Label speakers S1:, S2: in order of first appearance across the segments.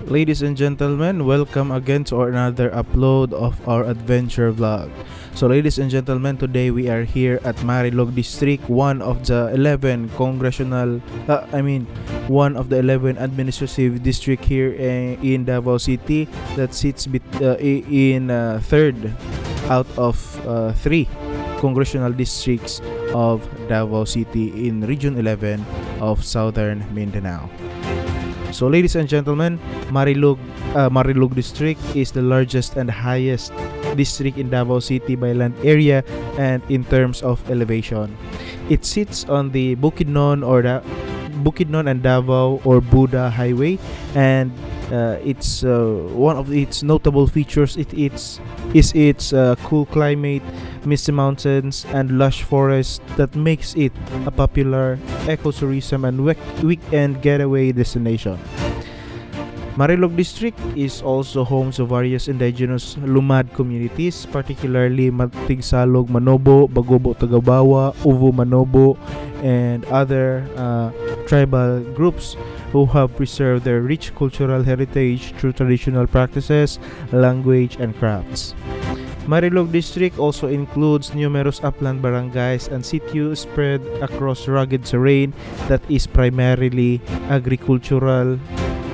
S1: Ladies and gentlemen, welcome again to another upload of our adventure vlog. So ladies and gentlemen, today we are here at Marilog District, one of the 11 congressional, one of the 11 administrative district here in Davao City that sits in third out of three congressional districts of Davao City in Region 11 of Southern Mindanao. So ladies and gentlemen, Marilog District is the largest and highest district in Davao City by land area and in terms of elevation. It sits on the Bukidnon and Davao or Buda Highway, and it's one of its notable features. Is its cool climate, misty mountains, and lush forest that makes it a popular ecotourism and weekend getaway destination. Marilog District is also home to various indigenous lumad communities, particularly Matigsalog Manobo, Bagobo Tagabawa, Uvu Manobo, and other tribal groups who have preserved their rich cultural heritage through traditional practices, language, and crafts. Marilog District also includes numerous upland barangays and sitios spread across rugged terrain that is primarily agricultural,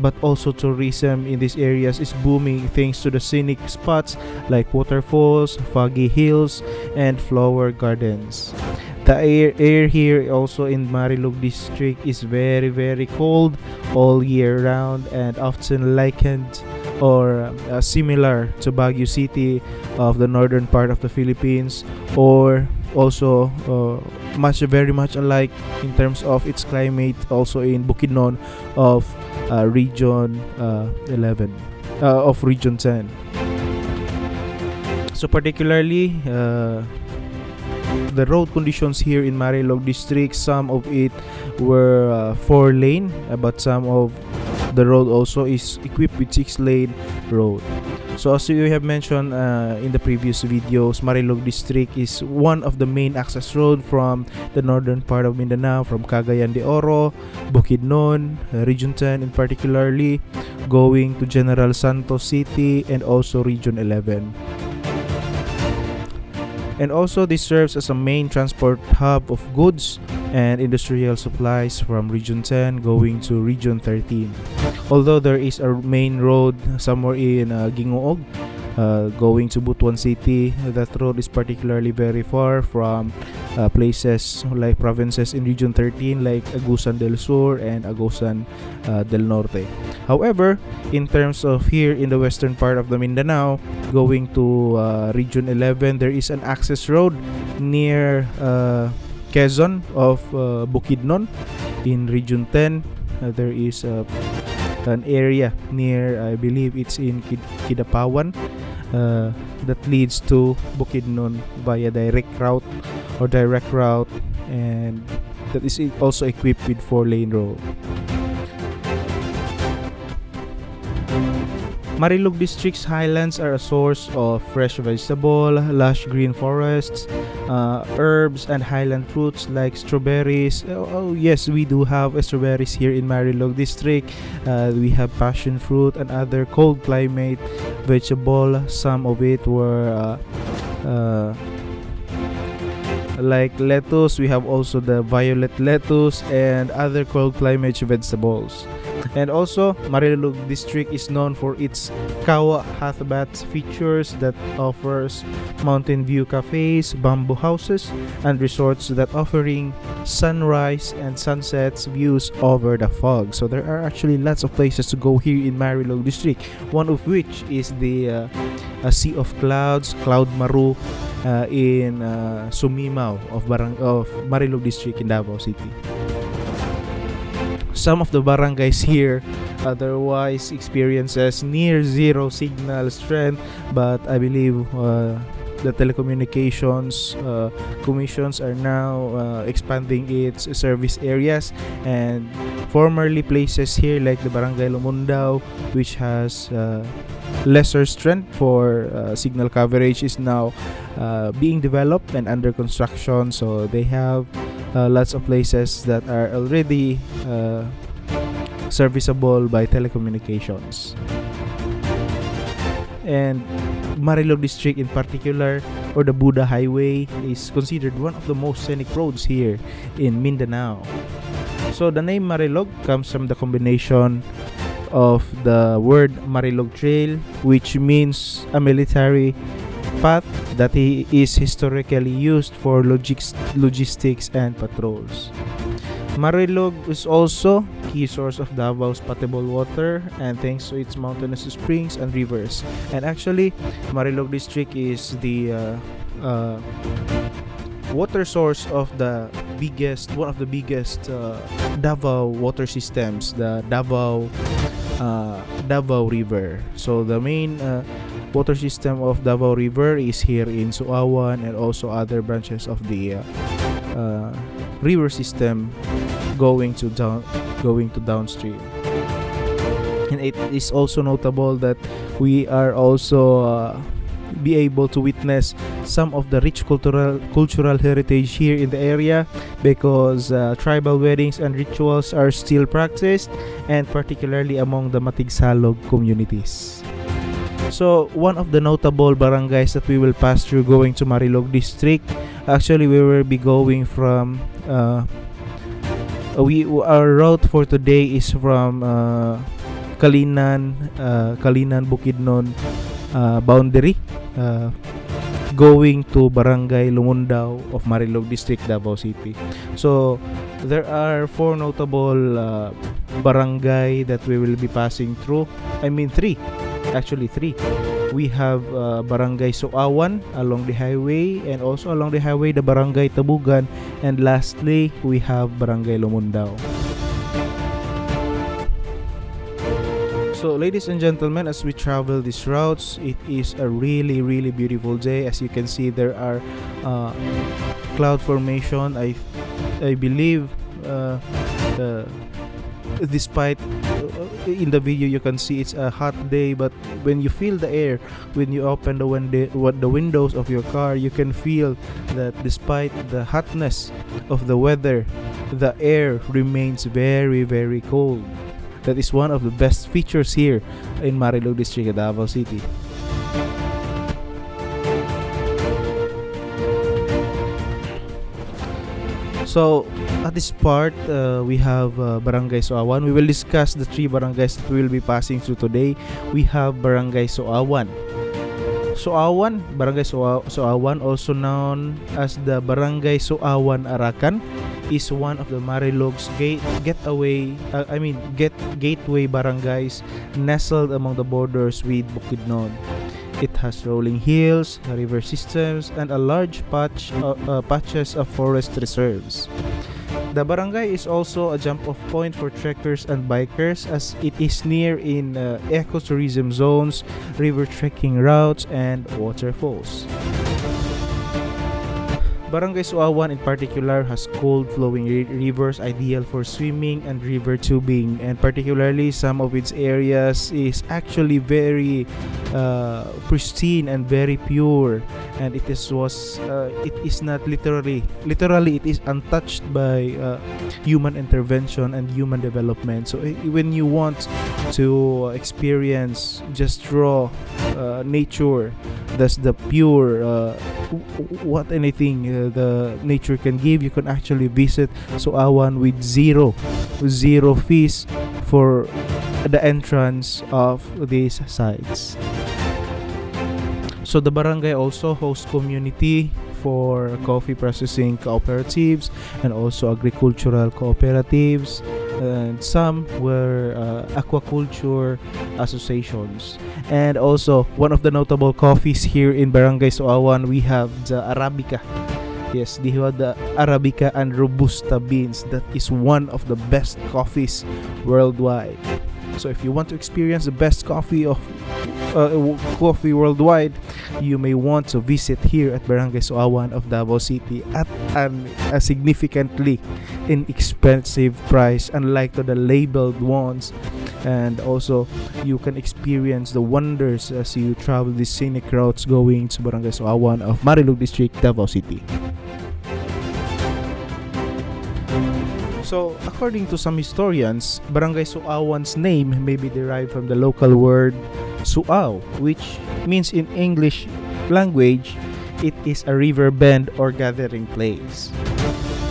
S1: but also tourism in these areas is booming thanks to the scenic spots like waterfalls, foggy hills, and flower gardens. The air here also in Marilog District is very cold all year round and often likened or similar to Baguio City of the northern part of the Philippines, or also very much alike in terms of its climate also in Bukidnon of Region 11 of Region 10. So particularly the road conditions here in Marilog District, some of it were 4-lane, but some of the road also is equipped with 6-lane road. So as we have mentioned in the previous videos, Marilog District is one of the main access road from the northern part of Mindanao, from Cagayan de Oro, Bukidnon, Region 10 in particularly, going to General Santos City and also Region 11. And also this serves as a main transport hub of goods and industrial supplies from Region 10 going to Region 13. Although there is a main road somewhere in Gingoog going to Butuan City, that road is particularly very far from places like provinces in Region 13 like Agusan del Sur and Agusan del Norte. However, in terms of here in the western part of the Mindanao, going to Region 11, there is an access road near Quezon of Bukidnon. In Region 10, there is an area near, I believe it's in Kidapawan, that leads to Bukidnon via direct route, and that is also equipped with 4-lane road. Marilog District's highlands are a source of fresh vegetable, lush green forests, herbs, and highland fruits like strawberries. Oh yes, we do have strawberries here in Marilog District. We have passion fruit and other cold climate vegetable. Some of it were like lettuce. We have also the violet lettuce and other cold climate vegetables. And also, Marilog District is known for its Kawa Hathabat features that offers mountain view cafes, bamboo houses, and resorts that offering sunrise and sunsets views over the fog. So there are actually lots of places to go here in Marilog District, one of which is the Sea of Clouds, Cloud Maru, in Sumimao of Marilog District in Davao City. Some of the barangays here otherwise experiences near zero signal strength, but I believe the telecommunications commissions are now expanding its service areas, and formerly places here like the Barangay Lumondo, which has lesser strength for signal coverage, is now being developed and under construction. So they have lots of places that are already serviceable by telecommunications. And Marilog District in particular, or the Buddha Highway, is considered one of the most scenic roads here in Mindanao. So the name Marilog comes from the combination of the word Marilog Trail, which means a military path that is historically used for logistics and patrols. Marilog is also key source of Davao's potable water, and thanks to its mountainous springs and rivers. And actually, Marilog District is the water source of one of the biggest Davao water systems, the Davao River. So the main water system of Davao River is here in Suawan, and also other branches of the river system going to downstream. And it is also notable that we are also be able to witness some of the rich cultural heritage here in the area, because tribal weddings and rituals are still practiced, and particularly among the Matigsalog communities. So one of the notable barangays that we will pass through going to Marilog District, actually we will be going from our route for today is from Kalinan Bukidnon boundary, going to Barangay Lumondo of Marilog District, Davao City. So there are 4 notable barangay that we will be passing through. I mean 3. Actually 3. We have Barangay Suawan along the highway, and also along the highway the Barangay Tamugan, and lastly we have Barangay Lumondo. So ladies and gentlemen, as we travel these routes, it is a really beautiful day. As you can see, there are cloud formation. I believe despite in the video you can see it's a hot day, but when you feel the air, when you open the windows of your car, you can feel that despite the hotness of the weather, the air remains very cold. That is one of the best features here in Marilog District, Davao City. So at this part, we have Barangay Suawan. We will discuss the 3 barangays that we will be passing through today. We have Barangay Suawan. Barangay Suawan, also known as the Barangay Suawan Arakan, is one of the Marilog's gateway barangays, nestled among the borders with Bukidnon. It has rolling hills, river systems, and a large patches of forest reserves. The barangay is also a jump-off point for trekkers and bikers, as it is near in ecotourism zones, river trekking routes, and waterfalls. Barangay Suawan in particular has cold flowing rivers ideal for swimming and river tubing, and particularly some of its areas is actually very pristine and very pure, and it is not literally it is untouched by human intervention and human development. So when you want to experience just raw nature, that's the pure the nature can give, you can actually visit Suawan with zero fees for the entrance of these sites. So the barangay also hosts community for coffee processing cooperatives and also agricultural cooperatives, and some were aquaculture associations. And also one of the notable coffees here in Barangay Suawan, we have the Arabica. Yes, the Arabica and Robusta beans. That is one of the best coffees worldwide. So if you want to experience the best coffee worldwide, you may want to visit here at Barangay Suawan of Davao City at a significantly inexpensive price, unlike to the labeled ones. And also you can experience the wonders as you travel these scenic routes going to Barangay Suawan of Marilog District, Davao City. So, according to some historians, Barangay Suawan's name may be derived from the local word suaw, which means in English language, it is a river bend or gathering place.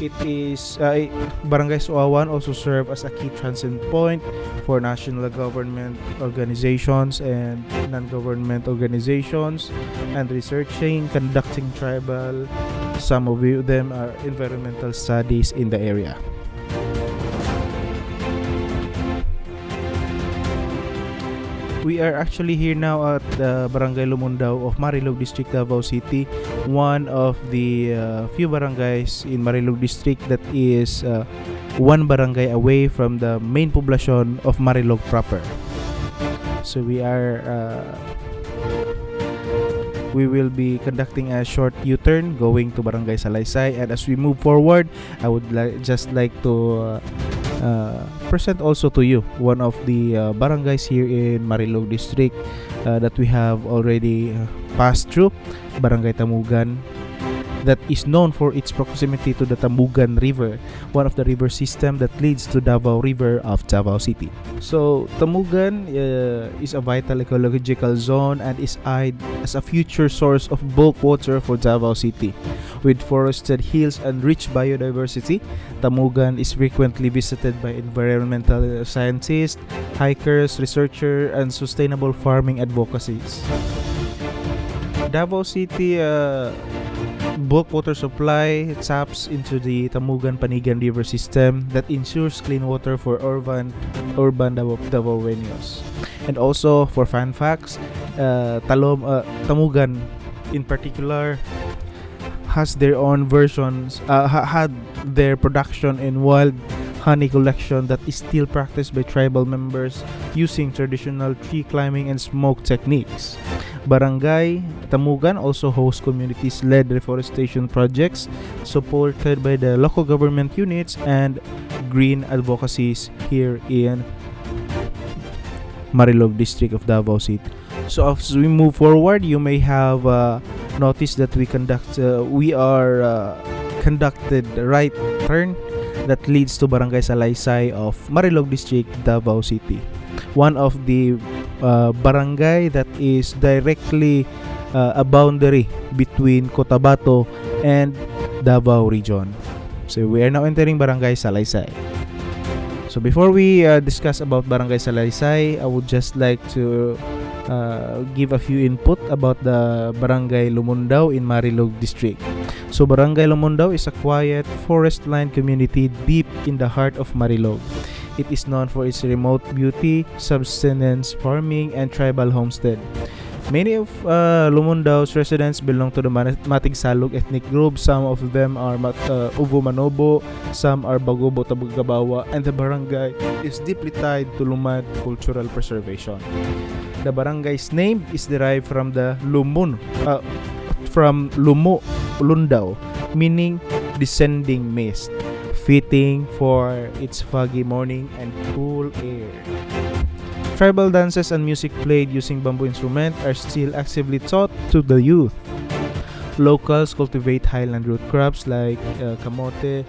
S1: It is Barangay Suawan also serve as a key transit point for national government organizations and non-government organizations and researching, conducting tribal, some of them are environmental studies in the area. We are actually here now at Barangay Lumondo of Marilog District, Davao City, one of the few barangays in Marilog District that is one barangay away from the main population of Marilog proper. So we will be conducting a short U-turn going to Barangay Salaysay, and as we move forward, I would just like to present also to you one of the barangays here in Marilog District that we have already passed through, Barangay Tamugan, that is known for its proximity to the Tamugan River, one of the river system that leads to Davao River of Davao City. So Tamugan is a vital ecological zone and is eyed as a future source of bulk water for Davao City. With forested hills and rich biodiversity, Tamugan is frequently visited by environmental scientists, hikers, researchers, and sustainable farming advocacies. Davao City bulk water supply taps into the Tamugan-Panigan River system that ensures clean water for urban Davaoenos. And also, for fun facts, Tamugan in particular has their own versions, had their production in wild honey collection that is still practiced by tribal members using traditional tree climbing and smoke techniques. Barangay Tamugan also hosts communities-led reforestation projects supported by the local government units and green advocacies here in Marilog District of Davao City. So as we move forward, you may have noticed that we conducted the right turn that leads to Barangay Salaysay of Marilog District, Davao City. One of the barangay that is directly a boundary between Cotabato and Davao region. So we are now entering Barangay Salaysay. So before we discuss about Barangay Salaysay, I would just like to give a few input about the Barangay Lumondo in Marilog District. So Barangay Lumondo is a quiet, forest-lined community deep in the heart of Marilog. It is known for its remote beauty, subsistence farming, and tribal homestead. Many of Lumondo's residents belong to the Matigsalog ethnic group. Some of them are Uvo Manobo, some are Bagobo Tabugabawa, and the barangay is deeply tied to Lumad cultural preservation. The barangay's name is derived from the Lumo, Lundao, meaning descending mist, fitting for its foggy morning and cool air. Tribal dances and music played using bamboo instruments are still actively taught to the youth. Locals cultivate highland root crops like kamote,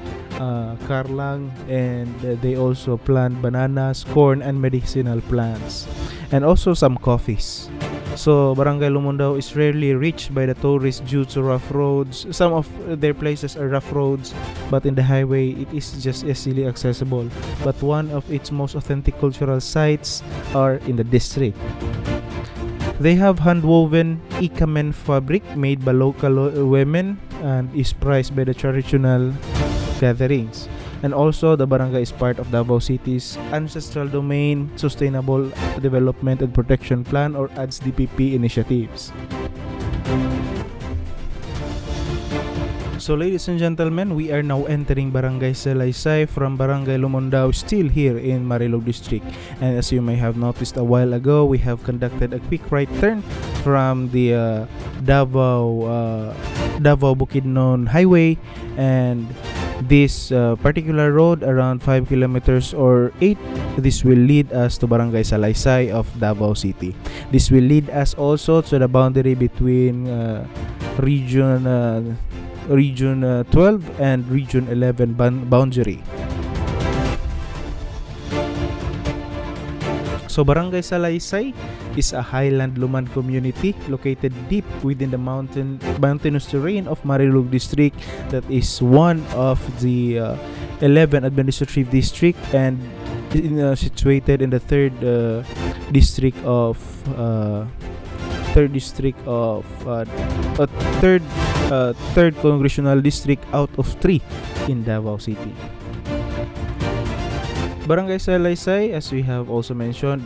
S1: karlang, and they also plant bananas, corn, and medicinal plants, and also some coffees. So Barangay Lumondo is rarely reached by the tourists due to rough roads. Some of their places are rough roads, but in the highway it is just easily accessible. But one of its most authentic cultural sites are in the district. They have hand-woven ikamen fabric made by local women and is prized by the traditional gatherings. And also, the barangay is part of Davao City's Ancestral Domain Sustainable Development and Protection Plan or ADS-DPP initiatives. So ladies and gentlemen, we are now entering Barangay Salaysay from Barangay Lumondo, still here in Marilog District. And as you may have noticed a while ago, we have conducted a quick right turn from the Davao Bukidnon Highway, and this particular road around 5 kilometers or 8, this will lead us to Barangay Salaysay of Davao City. This will lead us also to the boundary between Region 12 and Region 11 boundary. So Barangay Salaysay is a highland lowland community located deep within the mountainous terrain of Marilog District, that is one of the 11 administrative district, and situated in the district of third district of third congressional district out of 3 in Davao City. Barangay Salaysay, as we have also mentioned,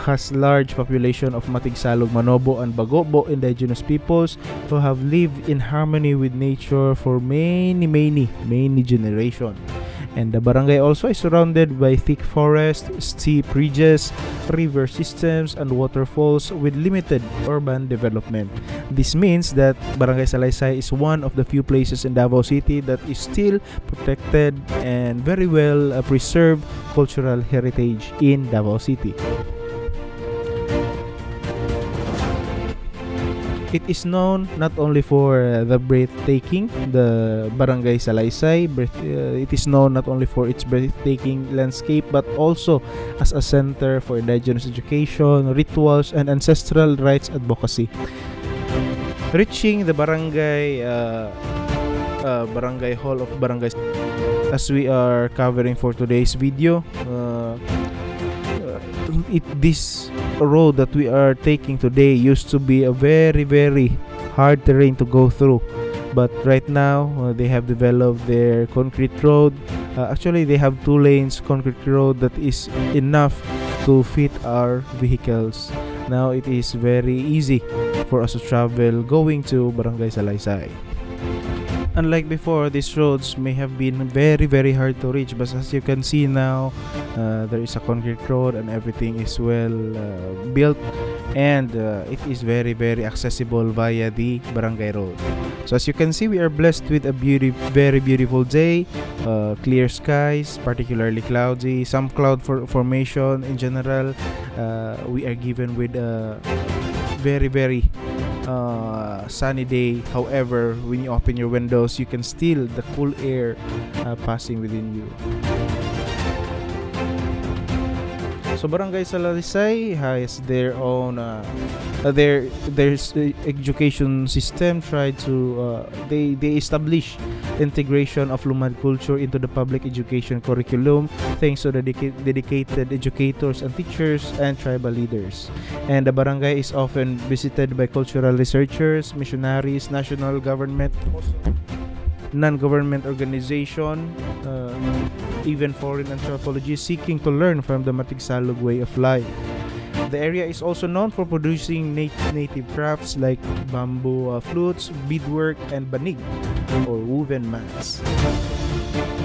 S1: has large population of Matigsalog, Manobo, and Bagobo indigenous peoples who have lived in harmony with nature for many generations. And the barangay also is surrounded by thick forest, steep ridges, river systems, and waterfalls with limited urban development. This means that Barangay Salaysay is one of the few places in Davao City that is still protected and very well preserved cultural heritage in Davao City. It is known not only for the breathtaking, the Barangay Salaysay. It is known not only for its breathtaking landscape, but also as a center for indigenous education, rituals, and ancestral rights advocacy. Reaching the barangay hall of Barangay, as we are covering for today's video, this road that we are taking today used to be a very hard terrain to go through, but right now they have developed their concrete road. Actually, they have 2 lanes concrete road that is enough to fit our vehicles. Now it is very easy for us to travel going to Barangay Salaysay. Unlike before, these roads may have been very hard to reach, but as you can see now, there is a concrete road and everything is well built, and it is very accessible via the barangay road. So as you can see, we are blessed with a very beautiful day, clear skies, particularly cloudy, some cloud formation in general. We are given with a very sunny day. However, when you open your windows, you can still the cool air passing within you. So Barangay Salaysay has their own their education system. They establish integration of Lumad culture into the public education curriculum thanks to the dedicated educators and teachers and tribal leaders. And the barangay is often visited by cultural researchers, missionaries, national government, non-government organization, even foreign anthropologists seeking to learn from the Matigsalog way of life. The area is also known for producing native crafts like bamboo flutes, beadwork, and banig or woven mats.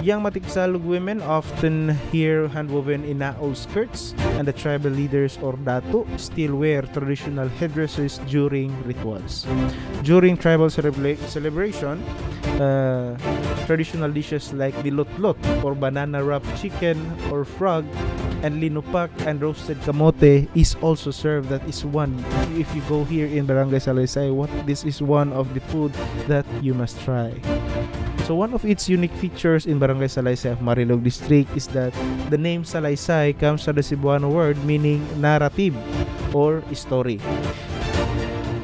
S1: Young Matigsalog women often wear hand-woven inaol skirts, and the tribal leaders or datu still wear traditional headdresses during rituals. During tribal celebration, traditional dishes like dilotlot or banana wrapped chicken or frog and linupak and roasted kamote is also served. That is one, if you go here in Barangay Salaysay, this is one of the food that you must try. So one of its unique features in Barangay Salaysay of Marilog District is that the name Salaysay comes from the Cebuano word meaning narrative or story,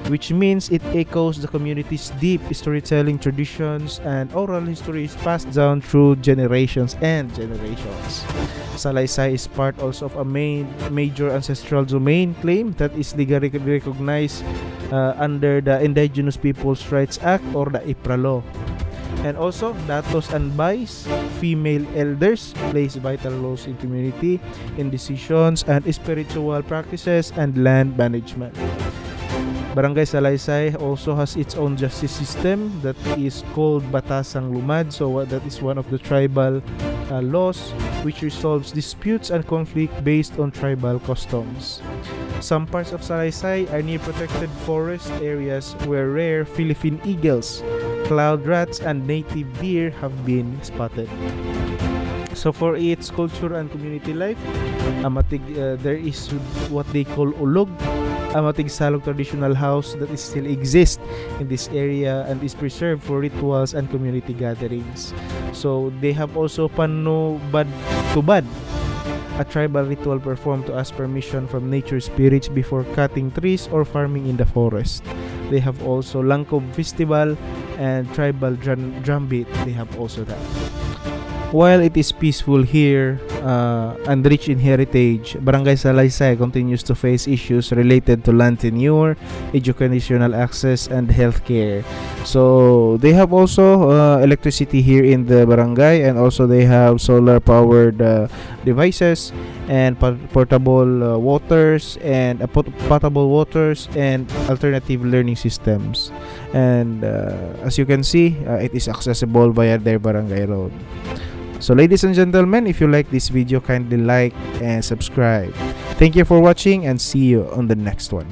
S1: which means it echoes the community's deep storytelling traditions and oral histories passed down through generations and generations. Salaysay is part also of a major ancestral domain claim that is legally recognized under the Indigenous Peoples' Rights Act or the IPRA law. And also, datos and bais, female elders, plays vital roles in community, in decisions and spiritual practices and land management. Barangay Salaysay also has its own justice system that is called Batasang Lumad. So that is one of the tribal laws which resolves disputes and conflict based on tribal customs. Some parts of Salaysay are near protected forest areas where rare Philippine eagles, cloud rats, and native deer have been spotted. So for its culture and community life, there is what they call ulog, a Matigsalog traditional house that is still exists in this area and is preserved for rituals and community gatherings. So they have also Pano Bad Tubad, a tribal ritual performed to ask permission from nature spirits before cutting trees or farming in the forest. They have also Langkob Festival and tribal drumbeat. They have also that. While it is peaceful here and rich in heritage, Barangay Salaysay continues to face issues related to land tenure, educational access, and healthcare. So they have also electricity here in the barangay, and also they have solar-powered devices and portable waters and potable waters and alternative learning systems. And as you can see, it is accessible via their barangay road. So ladies and gentlemen, if you like this video, kindly like and subscribe. Thank you for watching and see you on the next one.